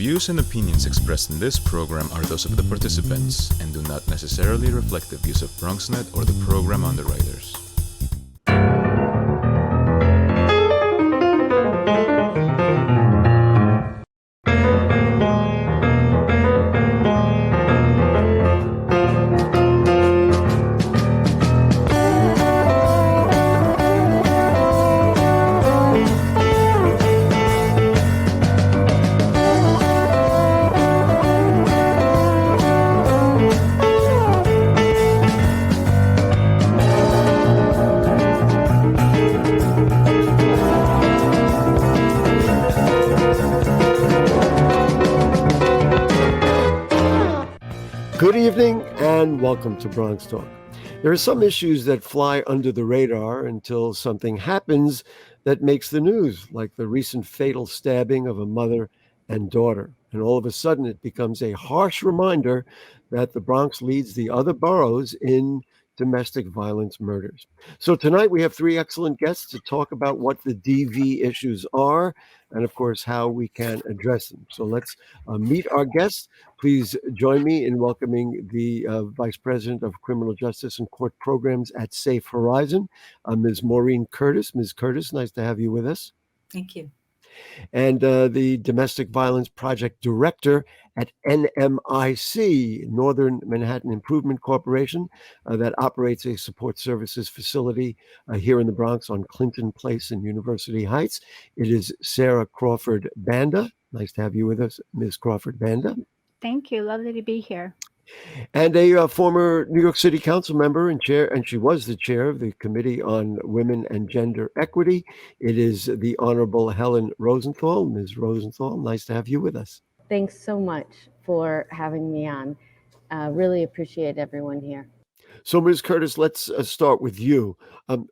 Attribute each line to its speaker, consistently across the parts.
Speaker 1: views and opinions expressed in this program are those of the participants and do not necessarily reflect the views of BronxNet or the program underwriters.
Speaker 2: Good evening and welcome to BronxTalk. There are some issues that fly under the radar until something happens that makes the news, like the recent fatal stabbing of a mother and daughter. And all of a sudden it becomes a harsh reminder that the Bronx leads the other boroughs in domestic violence murders. So tonight we have three excellent guests to talk about what the DV issues are and, of course, how we can address them. So let's meet our guests. Please join me in welcoming the Vice President of Criminal Justice and Court Programs at Safe Horizon, Ms. Maureen Curtis. Ms. Curtis, nice to have you with us.
Speaker 3: Thank you.
Speaker 2: And the Domestic Violence Project Director at NMIC, Northern Manhattan Improvement Corporation, that operates a support services facility here in the Bronx on Clinton Place in University Heights. It is Sarah Crawford Banda. Nice to have you with us, Ms. Crawford Banda.
Speaker 4: Thank you. Lovely to be here.
Speaker 2: And a former New York City Council member and chair, and she was the chair of the Committee on Women and Gender Equity. It is the Honorable Helen Rosenthal. Ms. Rosenthal, nice to have you with us.
Speaker 5: Thanks so much for having me on. Really appreciate everyone here.
Speaker 2: So, Ms. Curtis, let's start with you.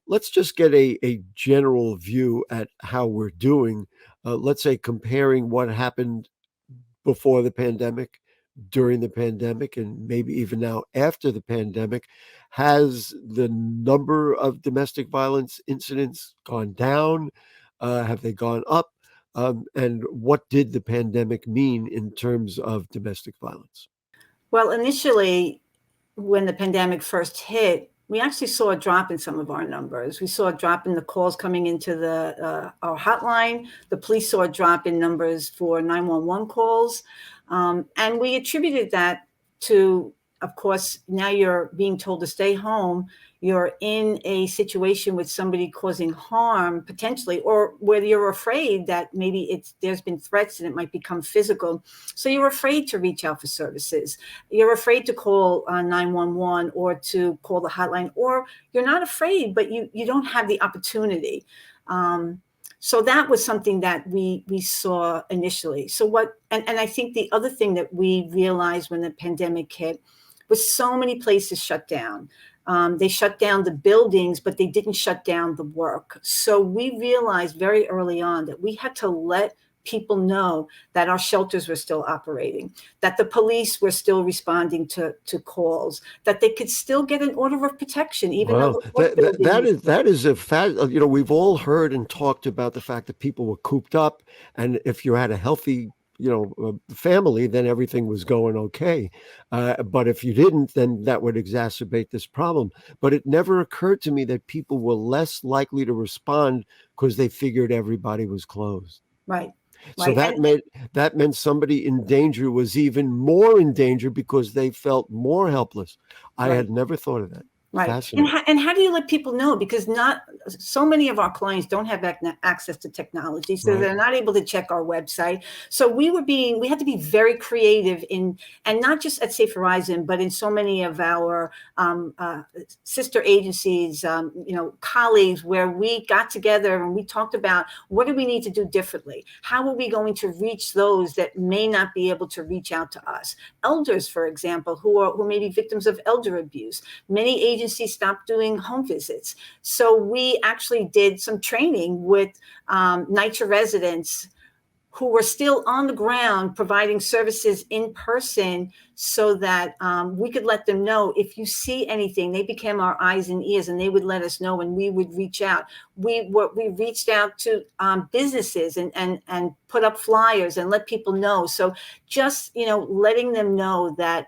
Speaker 2: Let's just get a general view at how we're doing. Let's say comparing what happened before the pandemic, during the pandemic, and maybe even now after the pandemic. Has the number of domestic violence incidents gone down? Have they gone up? And what did the pandemic mean in terms of domestic violence?
Speaker 3: Well, initially, when the pandemic first hit, we actually saw a drop in some of our numbers. We saw a drop in the calls coming into our hotline. The police saw a drop in numbers for 911 calls. And we attributed that to, of course, now you're being told to stay home. You're in a situation with somebody causing harm potentially, or whether you're afraid that maybe there's been threats and it might become physical. So you're afraid to reach out for services. You're afraid to call 911 or to call the hotline, or you're not afraid, but you don't have the opportunity. So that was something that we saw initially. So and I think the other thing that we realized when the pandemic hit was so many places shut down. They shut down the buildings, but they didn't shut down the work. So we realized very early on that we had to let people know that our shelters were still operating, that the police were still responding to calls, that they could still get an order of protection, even though
Speaker 2: that is a fact. You know, we've all heard and talked about the fact that people were cooped up, and if you had a healthy family, then everything was going okay. But if you didn't, then that would exacerbate this problem. But it never occurred to me that people were less likely to respond because they figured everybody was closed.
Speaker 3: Right.
Speaker 2: So that meant somebody in danger was even more in danger because they felt more helpless. I had never thought of that.
Speaker 3: Right. And how do you let people know? Because not so many of our clients don't have access to technology, so they're not able to check our website. So we had to be very creative and not just at Safe Horizon, but in so many of our sister agencies, colleagues, where we got together and we talked about what do we need to do differently? How are we going to reach those that may not be able to reach out to us? Elders, for example, who may be victims of elder abuse. Many agencies stopped doing home visits. So we actually did some training with NYCHA residents who were still on the ground providing services in person so that we could let them know if you see anything. They became our eyes and ears, and they would let us know, and we would reach out. We reached out to businesses and put up flyers and let people know. So just, letting them know that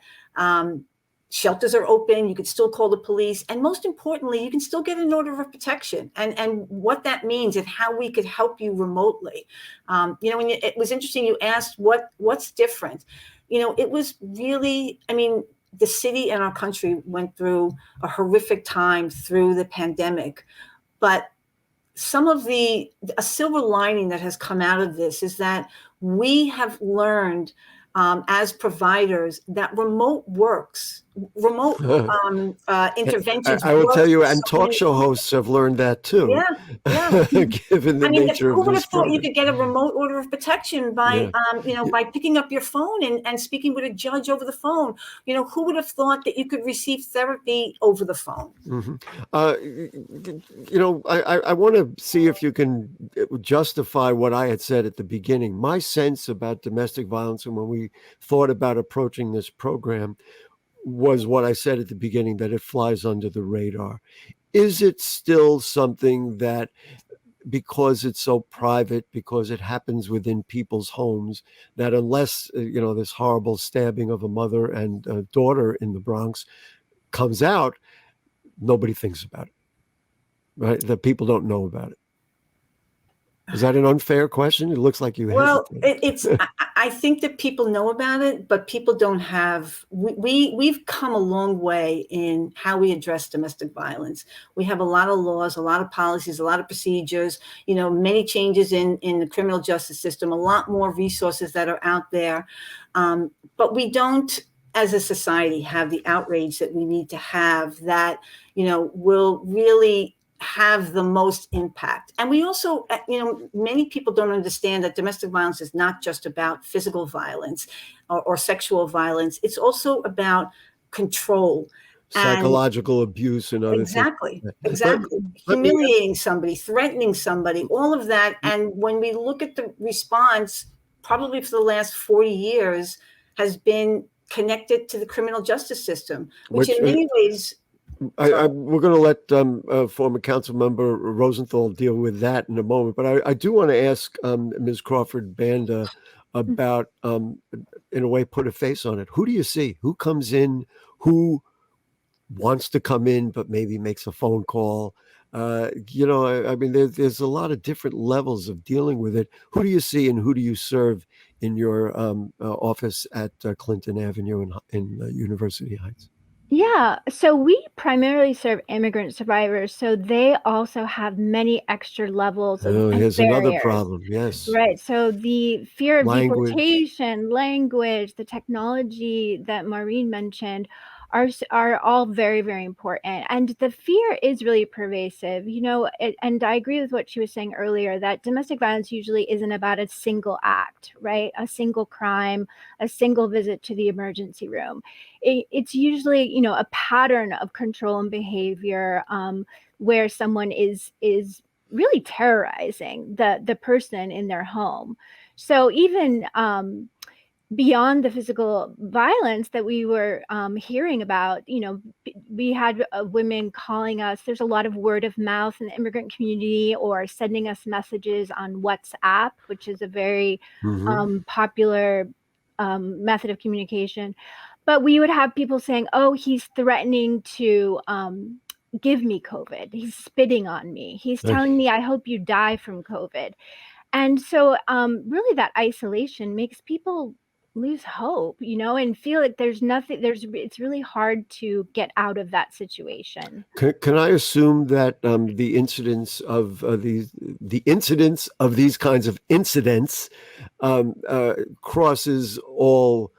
Speaker 3: shelters are open, you can still call the police, and most importantly, you can still get an order of protection, and what that means and how we could help you remotely. It was interesting, you asked what's different. It was really, the city and our country went through a horrific time through the pandemic, but a silver lining that has come out of this is that we have learned as providers that remote interventions.
Speaker 2: I will tell you, and talk show hosts have learned that too.
Speaker 3: Yeah.
Speaker 2: Given the nature of
Speaker 3: who would
Speaker 2: this
Speaker 3: have thought
Speaker 2: program.
Speaker 3: you could get a remote order of protection by, by picking up your phone and speaking with a judge over the phone? Who would have thought that you could receive therapy over the phone?
Speaker 2: Mm-hmm. I want to see if you can justify what I had said at the beginning. My sense about domestic violence, and when we thought about approaching this program, was what I said at the beginning, that it flies under the radar. Is it still something that, because it's so private, because it happens within people's homes, that unless, this horrible stabbing of a mother and a daughter in the Bronx comes out, nobody thinks about it, right? That people don't know about it. Is that an unfair question? It looks like you hesitate.
Speaker 3: I think that people know about it, but people don't have, we've come a long way in how we address domestic violence. We have a lot of laws, a lot of policies, a lot of procedures, many changes in the criminal justice system, a lot more resources that are out there. But we don't, as a society, have the outrage that we need to have that, will really have the most impact. And we also, many people don't understand that domestic violence is not just about physical violence or sexual violence. It's also about control.
Speaker 2: Psychological abuse and other
Speaker 3: things. Exactly.
Speaker 2: But
Speaker 3: humiliating somebody, threatening somebody, all of that. And when we look at the response, probably for the last 40 years, has been connected to the criminal justice system, which in many ways...
Speaker 2: we're going to let former council member Rosenthal deal with that in a moment. But I do want to ask Ms. Crawford Banda about, in a way, put a face on it. Who do you see? Who comes in? Who wants to come in but maybe makes a phone call? There's a lot of different levels of dealing with it. Who do you see and who do you serve in your office at Clinton Avenue in University Heights?
Speaker 4: Yeah, so we primarily serve immigrant survivors, so they also have many extra levels of
Speaker 2: here's
Speaker 4: barriers.
Speaker 2: Another problem, yes.
Speaker 4: Right, so the fear of deportation, language, the technology that Maureen mentioned are all very, very important. And the fear is really pervasive, and I agree with what she was saying earlier, that domestic violence usually isn't about a single act, right? A single crime, a single visit to the emergency room. It's usually, a pattern of control and behavior where someone is really terrorizing the person in their home. So even beyond the physical violence that we were hearing about, we had women calling us. There's a lot of word of mouth in the immigrant community, or sending us messages on WhatsApp, which is a very popular method of communication. But we would have people saying, oh, he's threatening to give me COVID. He's spitting on me. He's telling me, I hope you die from COVID. And so really that isolation makes people lose hope, and feel like it's really hard to get out of that situation.
Speaker 2: Can I assume that the incidence of the incidence of these kinds of incidents crosses all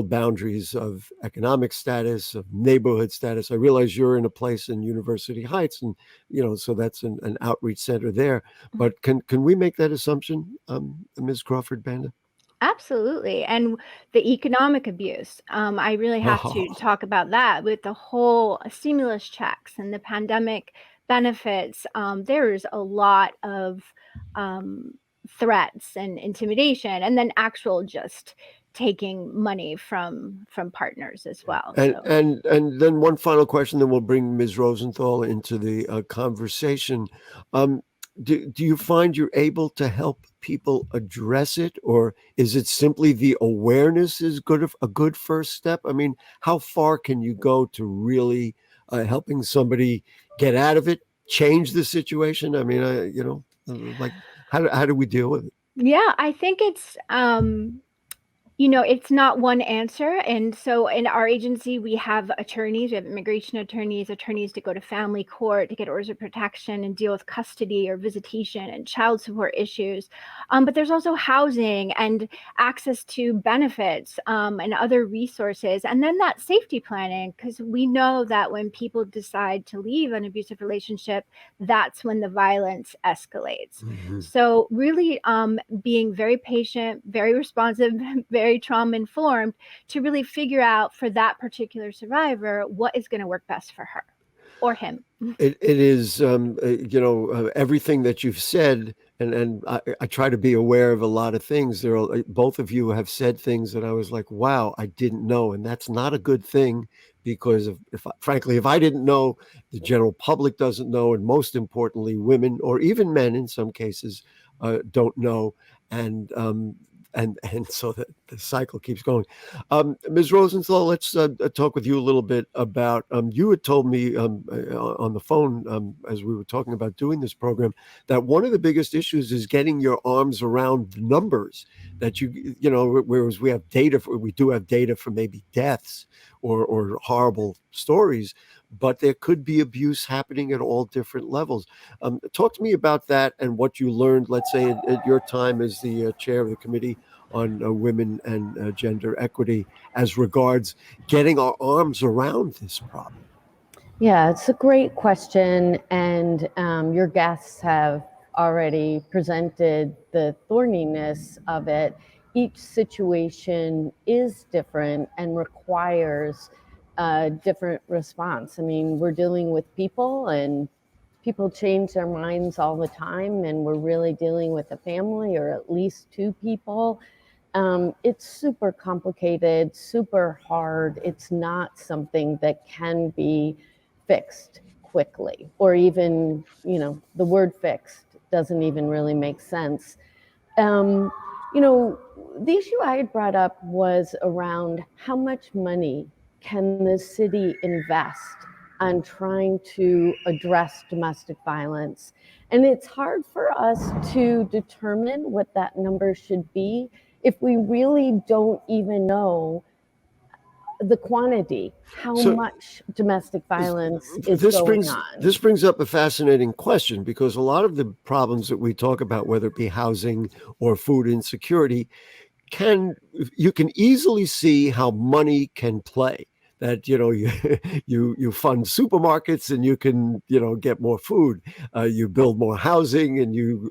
Speaker 2: boundaries of economic status, of neighborhood status? I realize you're in a place in University Heights, and so that's an outreach center there. But can we make that assumption, Ms. Crawford Banda?
Speaker 4: Absolutely. And the economic abuse, I really have to talk about that with the whole stimulus checks and the pandemic benefits. There's a lot of threats and intimidation, and then actual just taking money from partners as well.
Speaker 2: And then one final question, then we'll bring Ms. Rosenthal into the conversation. Do you find you're able to help people address it, or is it simply the awareness is a good first step? I mean, how far can you go to really helping somebody get out of it, change the situation? I mean, like how do we deal with it?
Speaker 4: Yeah, I think it's it's not one answer. And so in our agency, we have attorneys, we have immigration attorneys to go to family court to get orders of protection and deal with custody or visitation and child support issues. But there's also housing and access to benefits and other resources. And then that safety planning, because we know that when people decide to leave an abusive relationship, that's when the violence escalates. Mm-hmm. So really being very patient, very responsive, very trauma-informed to really figure out for that particular survivor what is going to work best for her or him.
Speaker 2: It is, everything that you've said, and I try to be aware of a lot of things. Both of you have said things that I was like, wow, I didn't know. And that's not a good thing, because frankly, if I didn't know, the general public doesn't know. And most importantly, women or even men in some cases don't know. And so the cycle keeps going. Ms. Rosenthal, let's talk with you a little bit about, you had told me on the phone as we were talking about doing this program, that one of the biggest issues is getting your arms around the numbers that whereas we do have data for maybe deaths or horrible stories, but there could be abuse happening at all different levels. Talk to me about that and what you learned, let's say, at your time as the chair of the Committee on Women and Gender Equity, as regards getting our arms around this problem.
Speaker 5: Yeah, it's a great question. And your guests have already presented the thorniness of it. Each situation is different and requires a different response. I mean, we're dealing with people, and people change their minds all the time, and we're really dealing with a family or at least two people. It's super complicated, super hard. It's not something that can be fixed quickly, or even, the word fixed doesn't even really make sense. The issue I had brought up was around how much money can the city invest on trying to address domestic violence. And it's hard for us to determine what that number should be if we really don't even know the quantity, how much domestic violence is going on.
Speaker 2: This brings up a fascinating question, because a lot of the problems that we talk about, whether it be housing or food insecurity, you can easily see how money can play. That you fund supermarkets and you can get more food, you build more housing and you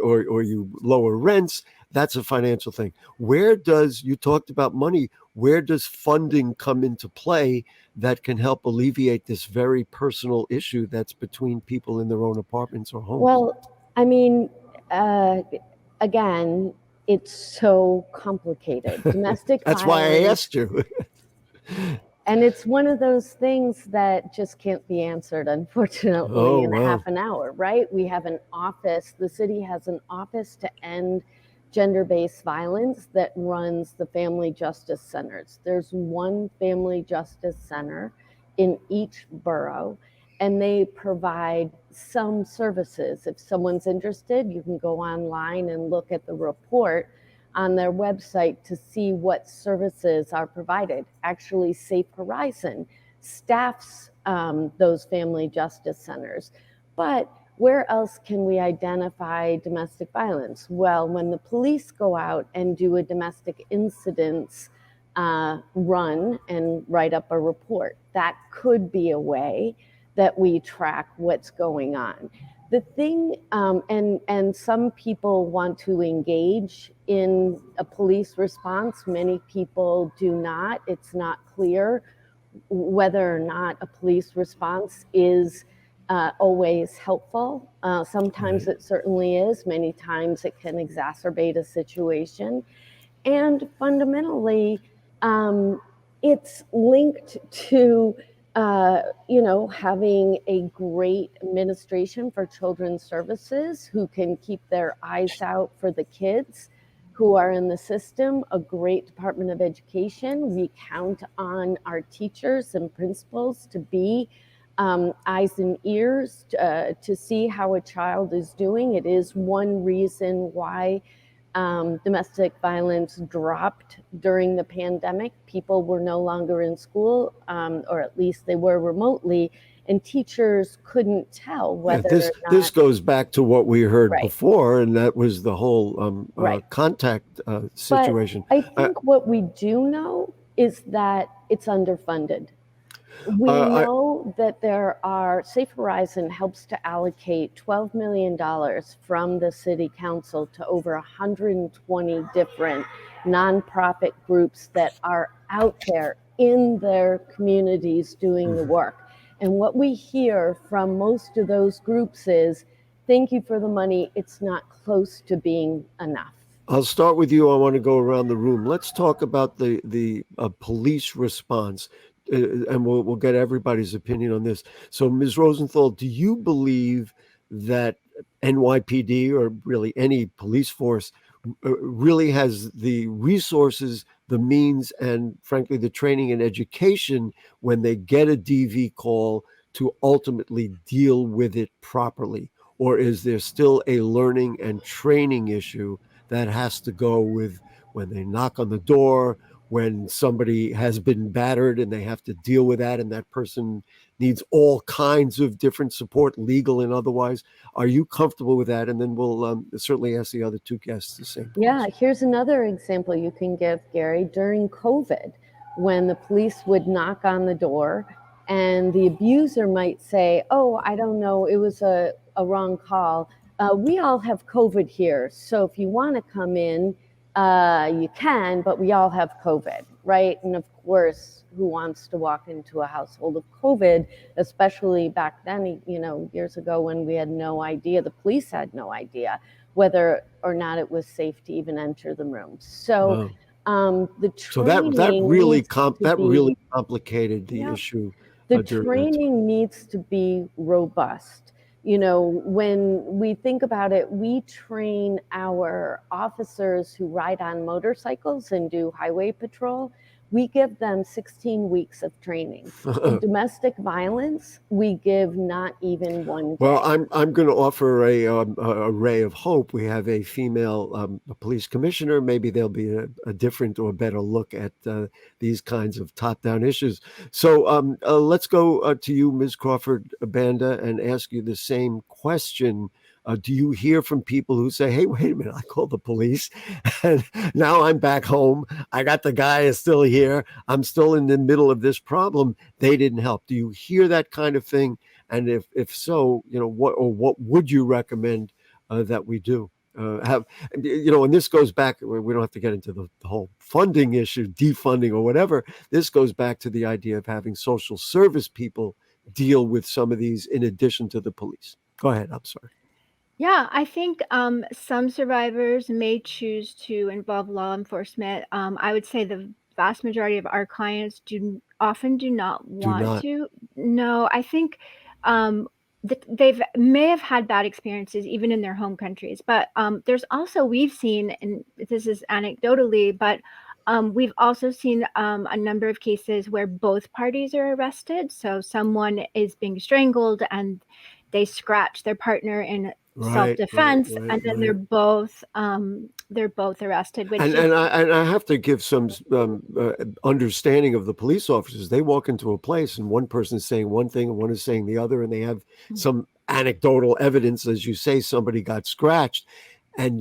Speaker 2: lower rents. That's a financial thing. You talked about money, where does funding come into play that can help alleviate this very personal issue that's between people in their own apartments or homes?
Speaker 5: Well, I mean, again, it's so complicated. Domestic
Speaker 2: That's
Speaker 5: violence.
Speaker 2: Why I asked you.
Speaker 5: And it's one of those things that just can't be answered, unfortunately, in half an hour, right? We have an office, the city has an office to end gender-based violence that runs the family justice centers. There's one family justice center in each borough, and they provide some services. If someone's interested, you can go online and look at the report on their website to see what services are provided. Actually, Safe Horizon staffs those family justice centers. But where else can we identify domestic violence? Well, when the police go out and do a domestic incidence run and write up a report, that could be a way that we track what's going on. The thing, and some people want to engage in a police response. Many people do not. It's not clear whether or not a police response is always helpful. Sometimes it certainly is. Many times it can exacerbate a situation. And fundamentally, it's linked to, having a great administration for children's services who can keep their eyes out for the kids who are in the system, a great Department of Education. We count on our teachers and principals to be eyes and ears to see how a child is doing. It is one reason why domestic violence dropped during the pandemic. People were no longer in school, or at least they were remotely, and teachers couldn't tell whether or not.
Speaker 2: This goes back to what we heard before, and that was the whole contact situation.
Speaker 5: But I think what we do know is that it's underfunded. We know that there are, Safe Horizon helps to allocate $12 million from the city council to over 120 different nonprofit groups that are out there in their communities doing the work. And what we hear from most of those groups is, thank you for the money, it's not close to being enough.
Speaker 2: I'll start with you. I want to go around the room. Let's talk about the police response. And we'll get everybody's opinion on this. So, Ms. Rosenthal, do you believe that NYPD, or really any police force, really has the resources, the means, and frankly, the training and education when they get a DV call to ultimately deal with it properly? Or is there still a learning and training issue that has to go with when they knock on the door, when somebody has been battered and they have to deal with that, and that person needs all kinds of different support, legal and otherwise? Are you comfortable with that? And then we'll certainly ask the other two guests the same question.
Speaker 5: Yeah, here's another example you can give, Gary. During COVID, when the police would knock on the door and the abuser might say, oh, I don't know, it was a wrong call. We all have COVID here, so if you want to come in, you can, but we all have COVID, right? And of course, who wants to walk into a household of COVID, especially back then, years ago when we had no idea, the police had no idea whether or not it was safe to even enter the room. So the training
Speaker 2: that really complicated the issue.
Speaker 5: The training needs to be robust. When we think about it, we train our officers who ride on motorcycles and do highway patrol. We give them 16 weeks of training. In domestic violence, we give not even 1 day.
Speaker 2: Well, I'm going to offer a ray of hope. We have a female police commissioner. Maybe there'll be a different or better look at these kinds of top-down issues. So let's go to you, Ms. Crawford Banda, and ask you the same question. Do you hear from people who say, hey, wait a minute, I called the police and now I'm back home. I got the guy is still here. I'm still in the middle of this problem. They didn't help. Do you hear that kind of thing? And if so, what would you recommend that we do? And this goes back, we don't have to get into the whole funding issue, defunding or whatever. This goes back to the idea of having social service people deal with some of these in addition to the police. Go ahead. I'm sorry.
Speaker 4: Yeah, I think some survivors may choose to involve law enforcement. I would say the vast majority of our clients do not want to. No, I think they may have had bad experiences even in their home countries. But there's also, we've seen, and this is anecdotally, but we've also seen a number of cases where both parties are arrested. So someone is being strangled and they scratch their partner in self-defense, and then they're both arrested. Which
Speaker 2: and I have to give some understanding of the police officers. They walk into a place and one person is saying one thing and one is saying the other, and they have some anecdotal evidence, as you say, somebody got scratched, and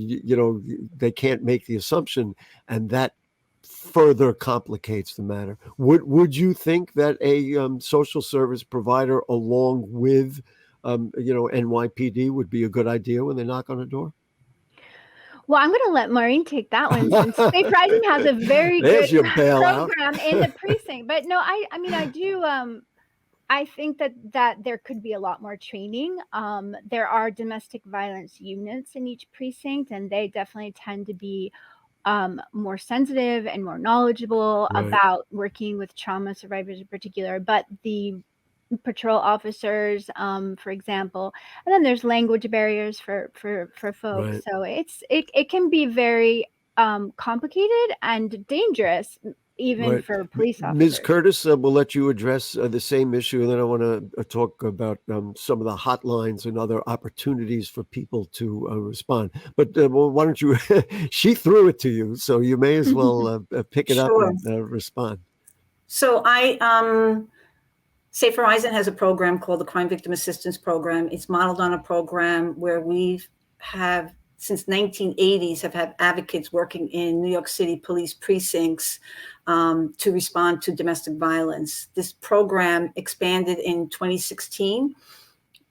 Speaker 2: they can't make the assumption, and that further complicates the matter. Would you think that a social service provider along with NYPD would be a good idea when they knock on a door?
Speaker 4: Well, I'm going to let Maureen take that one since Safe Rising has a very good program in the precinct. But no, I mean, I do. I think that there could be a lot more training. There are domestic violence units in each precinct, and they definitely tend to be more sensitive and more knowledgeable about working with trauma survivors in particular. But the patrol officers, for example, and then there's language barriers for folks. So it can be very complicated and dangerous, even for police officers.
Speaker 2: Ms. Curtis, we'll let you address the same issue, and then I want to talk about some of the hotlines and other opportunities for people to respond. But why don't you? She threw it to you, so you may as well pick it up and respond.
Speaker 3: So Safe Horizon has a program called the Crime Victim Assistance Program. It's modeled on a program where we have, since 1980s, have had advocates working in New York City police precincts to respond to domestic violence. This program expanded in 2016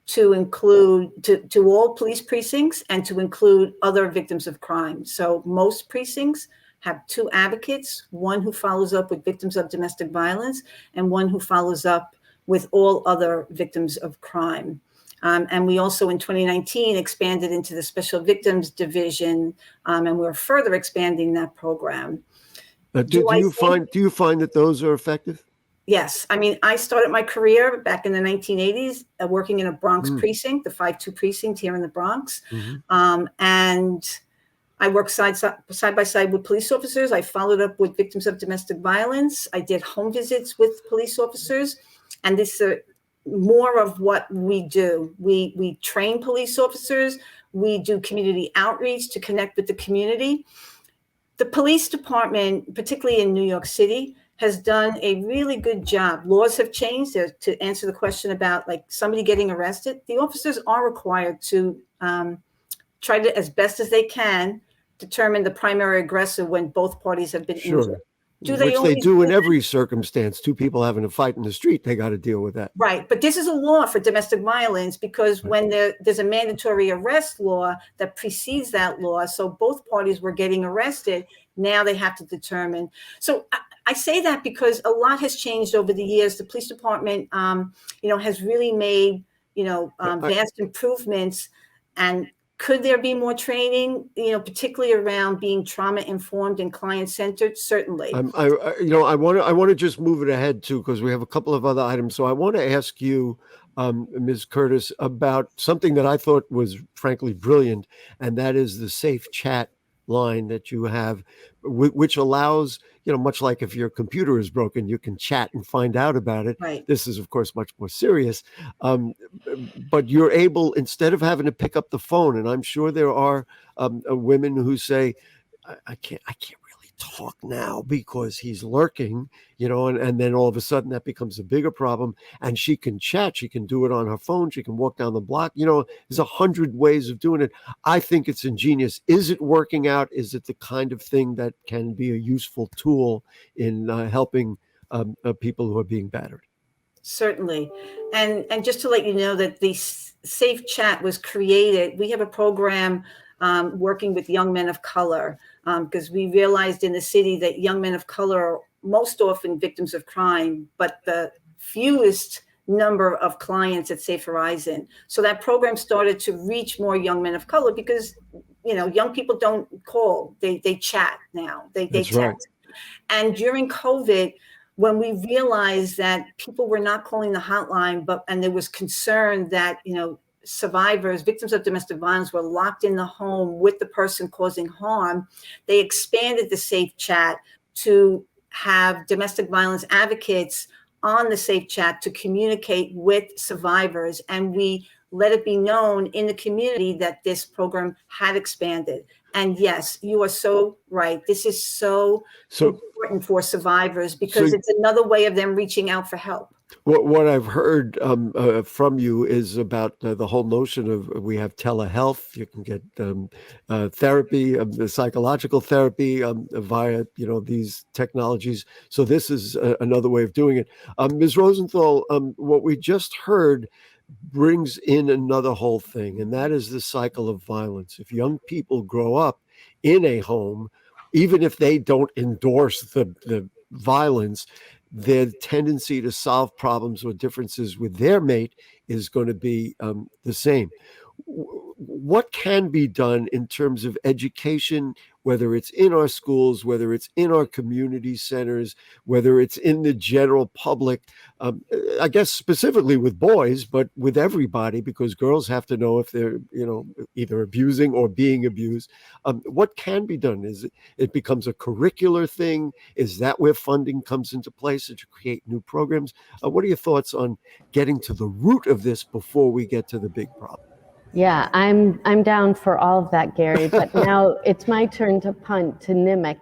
Speaker 3: to include to all police precincts and to include other victims of crime. So most precincts have 2 advocates, one who follows up with victims of domestic violence and one who follows up with all other victims of crime. And we also in 2019 expanded into the Special Victims Division, and we're further expanding that program.
Speaker 2: Do you find that those are effective?
Speaker 3: Yes. I mean, I started my career back in the 1980s working in a Bronx precinct, the 5-2 precinct here in the Bronx. And I worked side by side with police officers. I followed up with victims of domestic violence. I did home visits with police officers. And this is more of what we do. We train police officers. We do community outreach to connect with the community. The police department, particularly in New York City, has done a really good job. Laws have changed. To answer the question about like somebody getting arrested, the officers are required to try to, as best as they can, determine the primary aggressor when both parties have been injured.
Speaker 2: Which they do in every circumstance. 2 people having a fight in the street, they got to deal with that.
Speaker 3: Right. But this is a law for domestic violence because when there's a mandatory arrest law that precedes that law, so both parties were getting arrested, now they have to determine. So I say that because a lot has changed over the years. The police department, has really made, vast improvements. And could there be more training, particularly around being trauma informed and client centered? Certainly.
Speaker 2: I want to just move it ahead too, because we have a couple of other items. So I want to ask you, Ms. Curtis, about something that I thought was frankly brilliant, and that is the safe chat line that you have, which allows, much like if your computer is broken, you can chat and find out about it.
Speaker 3: Right.
Speaker 2: This is, of course, much more serious. But you're able, instead of having to pick up the phone, and I'm sure there are women who say, I can't really talk now because he's lurking, and then all of a sudden that becomes a bigger problem. And she can chat, she can do it on her phone, she can walk down the block. There's 100 ways of doing it. I think it's ingenious. Is it working out? Is it the kind of thing that can be a useful tool in helping people who are being battered?
Speaker 3: Certainly. And just to let you know that the Safe Chat was created, we have a program working with young men of color, because we realized in the city that young men of color are most often victims of crime, but the fewest number of clients at Safe Horizon. So that program started to reach more young men of color because, young people don't call, they chat now, they chat. Right. And during COVID, when we realized that people were not calling the hotline, and there was concern that, survivors, victims of domestic violence were locked in the home with the person causing harm, they expanded the Safe Chat to have domestic violence advocates on the Safe Chat to communicate with survivors. And we let it be known in the community that this program had expanded. And yes, you are so right. This is so important for survivors because it's another way of them reaching out for help.
Speaker 2: What I've heard from you is about the whole notion of we have telehealth. You can get therapy, psychological therapy via these technologies. So this is another way of doing it. Ms. Rosenthal, what we just heard brings in another whole thing, and that is the cycle of violence. If young people grow up in a home, even if they don't endorse the violence, their tendency to solve problems or differences with their mate is going to be the same. What can be done in terms of education, whether it's in our schools, whether it's in our community centers, whether it's in the general public, I guess specifically with boys, but with everybody, because girls have to know if they're, either abusing or being abused. What can be done? Is it becomes a curricular thing? Is that where funding comes into place to create new programs? What are your thoughts on getting to the root of this before we get to the big problem?
Speaker 5: Yeah, I'm down for all of that, Gary. But now it's my turn to punt to NMIC,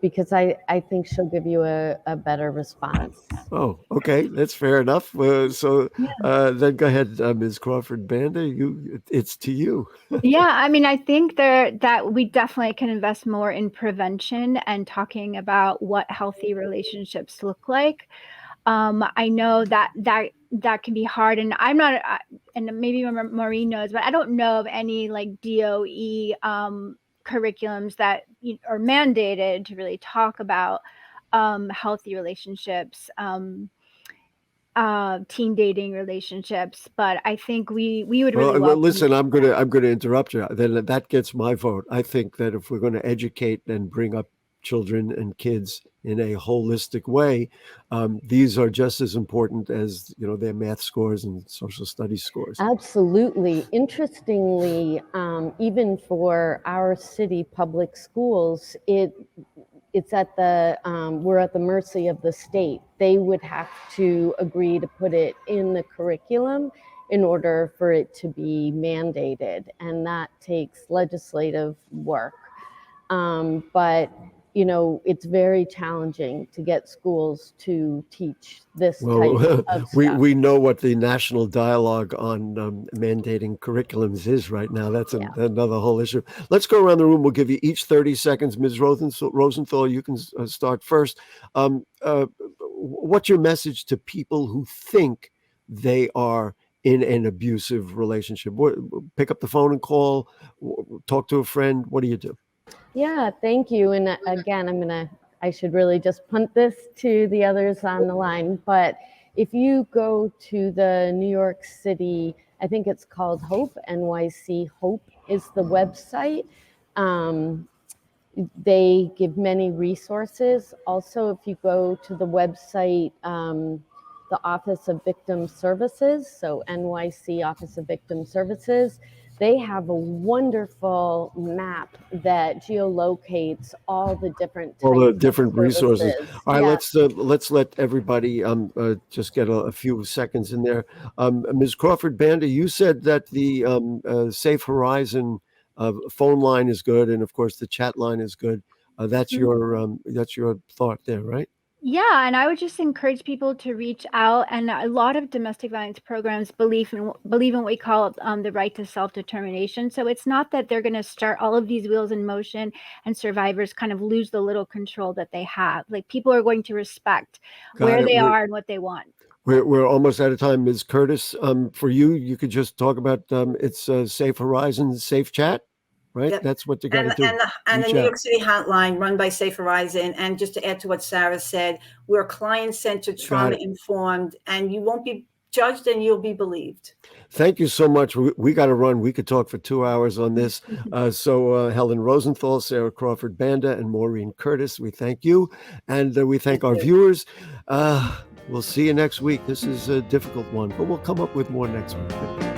Speaker 5: because I think she'll give you a better response.
Speaker 2: Oh, okay, that's fair enough. Then go ahead, Ms. Crawford Banda. It's to you.
Speaker 4: Yeah, I mean, I think that we definitely can invest more in prevention and talking about what healthy relationships look like. I know that can be hard, and I'm not, and maybe Maureen knows, but I don't know of any like DOE curriculums that are mandated to really talk about healthy relationships, teen dating relationships. But I think we would really
Speaker 2: well, listen. I'm gonna interrupt you. Then that gets my vote. I think that if we're going to educate and bring up children and kids in a holistic way, these are just as important as their math scores and social studies scores.
Speaker 5: Absolutely. Interestingly, even for our city public schools, it's at we're at the mercy of the state. They would have to agree to put it in the curriculum in order for it to be mandated, and that takes legislative work. But it's very challenging to get schools to teach this type of stuff.
Speaker 2: We know what the national dialogue on mandating curriculums is right now. That's another whole issue. Let's go around the room. We'll give you each 30 seconds. Ms. Rosenthal, you can start first. What's your message to people who think they are in an abusive relationship? Pick up the phone and call, talk to a friend. What do you do?
Speaker 5: Yeah, thank you. And again, I should really just punt this to the others on the line. But if you go to the New York City, I think it's called Hope, NYC Hope is the website. They give many resources. Also, if you go to the website, the Office of Victim Services, so NYC Office of Victim Services, they have a wonderful map that geolocates all the different
Speaker 2: resources. All right, let's let everybody just get a few seconds in there. Ms. Crawford Banda, you said that the Safe Horizon phone line is good, and of course the chat line is good. That's your thought there, right?
Speaker 4: Yeah, and I would just encourage people to reach out. And a lot of domestic violence programs believe in what we call the right to self-determination. So it's not that they're going to start all of these wheels in motion and survivors kind of lose the little control that they have. Like, people are going to respect where they are and what they want.
Speaker 2: We're almost out of time. Ms. Curtis, for you could just talk about it's Safe Horizon, Safe Chat. Right,
Speaker 3: yep.
Speaker 2: That's what you got to do.
Speaker 3: And the New York City hotline run by Safe Horizon. And just to add to what Sarah said, we're client-centered, trauma-informed, and you won't be judged and you'll be believed.
Speaker 2: Thank you so much. We got to run. We could talk for 2 hours on this. So Helen Rosenthal, Sarah Crawford Banda, and Maureen Curtis, we thank you. And we thank our viewers. We'll see you next week. This is a difficult one, but we'll come up with more next week.